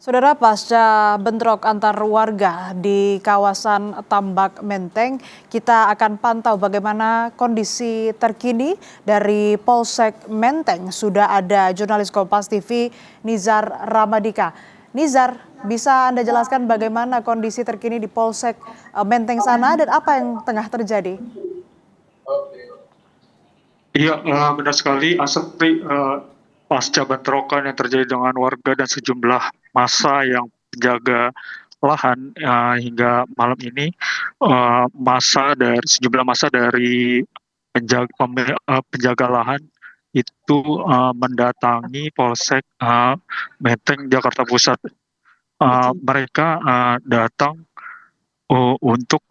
Saudara, pasca bentrok antar warga di kawasan Tambak Menteng, kita akan pantau bagaimana kondisi terkini dari Polsek Menteng. Sudah ada jurnalis Kompas TV Nizar Ramadika. Nizar, bisa Anda jelaskan bagaimana kondisi terkini di Polsek Menteng sana dan apa yang tengah terjadi? Iya, benar sekali, Asri. Pasca bentrokan yang terjadi dengan warga dan sejumlah massa yang menjaga lahan hingga malam ini, sejumlah massa dari penjaga lahan itu mendatangi Polsek Menteng Jakarta Pusat. Mereka datang untuk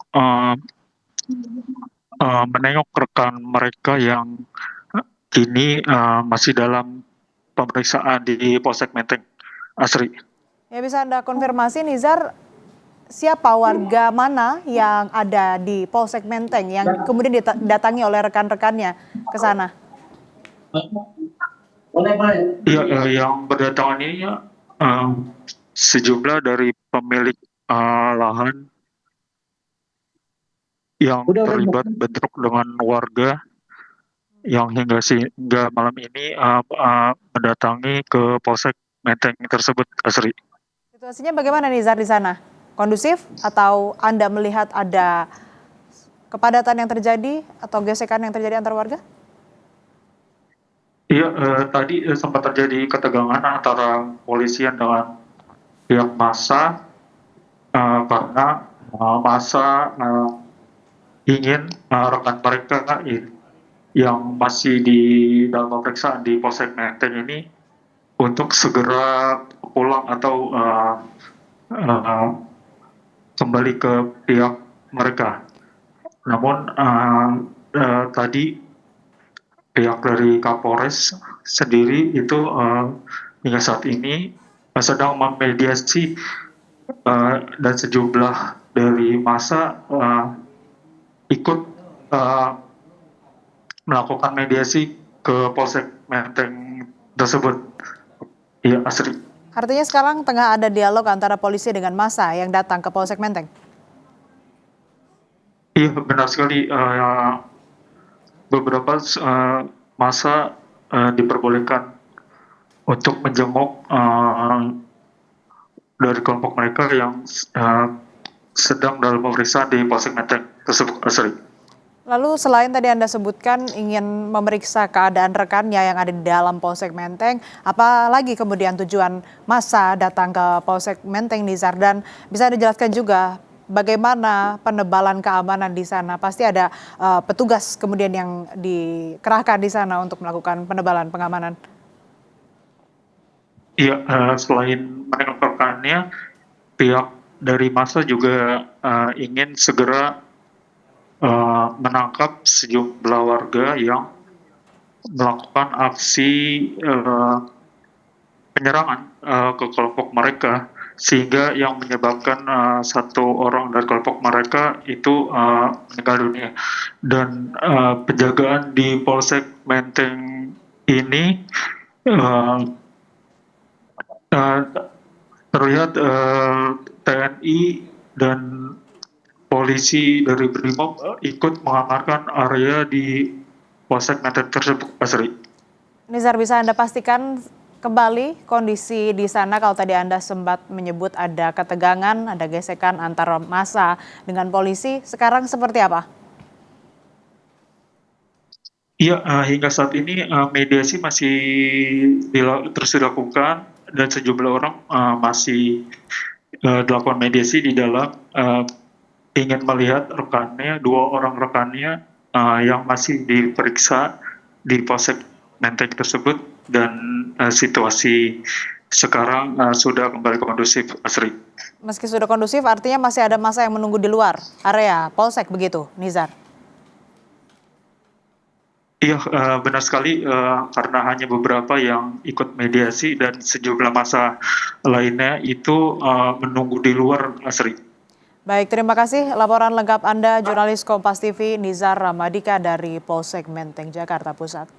menengok rekan mereka yang kini masih dalam pemeriksaan di Polsek Menteng, Asri. Ya, bisa Anda konfirmasi, Nizar, siapa warga mana yang ada di Polsek Menteng yang kemudian didatangi oleh rekan-rekannya ke sana? Iya, yang berdatangan ini sejumlah dari pemilik lahan yang terlibat bentrok dengan warga yang hingga malam ini mendatangi ke Polsek Menteng tersebut, Asri. Situasinya bagaimana, Nizar, di sana? Kondusif atau Anda melihat ada kepadatan yang terjadi atau gesekan yang terjadi antar warga? Iya, tadi sempat terjadi ketegangan antara polisian dengan pihak massa karena massa ingin rekan mereka yang masih di dalam pemeriksaan di Polsek Menteng ini untuk segera pulang atau kembali ke pihak mereka. Namun tadi pihak dari Kapolres sendiri itu hingga saat ini sedang memediasi dan sejumlah dari massa ikut melakukan mediasi ke Polsek Menteng tersebut. Iya, Asri. Artinya sekarang tengah ada dialog antara polisi dengan massa yang datang ke Polsek Menteng? Iya, benar sekali. Beberapa massa diperbolehkan untuk menjenguk dari kelompok mereka yang sedang dalam pemeriksaan di Polsek Menteng tersebut, Asri. Lalu selain tadi Anda sebutkan ingin memeriksa keadaan rekannya yang ada di dalam Polsek Menteng, apa lagi kemudian tujuan massa datang ke Polsek Menteng, Nizar? Dan bisa dijelaskan juga bagaimana penebalan keamanan di sana? Pasti ada petugas kemudian yang dikerahkan di sana untuk melakukan penebalan pengamanan. Iya, selain menengok rekannya, pihak dari massa juga ingin segera menangkap sejumlah warga yang melakukan aksi penyerangan ke kelompok mereka, sehingga yang menyebabkan satu orang dari kelompok mereka itu meninggal dunia. Dan penjagaan di Polsek Menteng ini terlihat TNI dan polisi dari Brimob ikut mengamankan area di Polsek Menteng tersebut, Asri. Nizar, bisa Anda pastikan kembali kondisi di sana? Kalau tadi Anda sempat menyebut ada ketegangan, ada gesekan antara massa dengan polisi, sekarang seperti apa? Iya, hingga saat ini mediasi masih terus dilakukan dan sejumlah orang masih dilakukan mediasi di dalam, ingin melihat rekannya, dua orang rekannya yang masih diperiksa di Polsek Menteng tersebut, dan situasi sekarang sudah kembali kondusif, Asri. Meski sudah kondusif, artinya masih ada massa yang menunggu di luar area Polsek begitu, Nizar? Iya, benar sekali, karena hanya beberapa yang ikut mediasi dan sejumlah massa lainnya itu menunggu di luar, Asri. Baik, terima kasih laporan lengkap Anda, jurnalis Kompas TV Nizar Ramadika dari Polsek Menteng, Jakarta Pusat.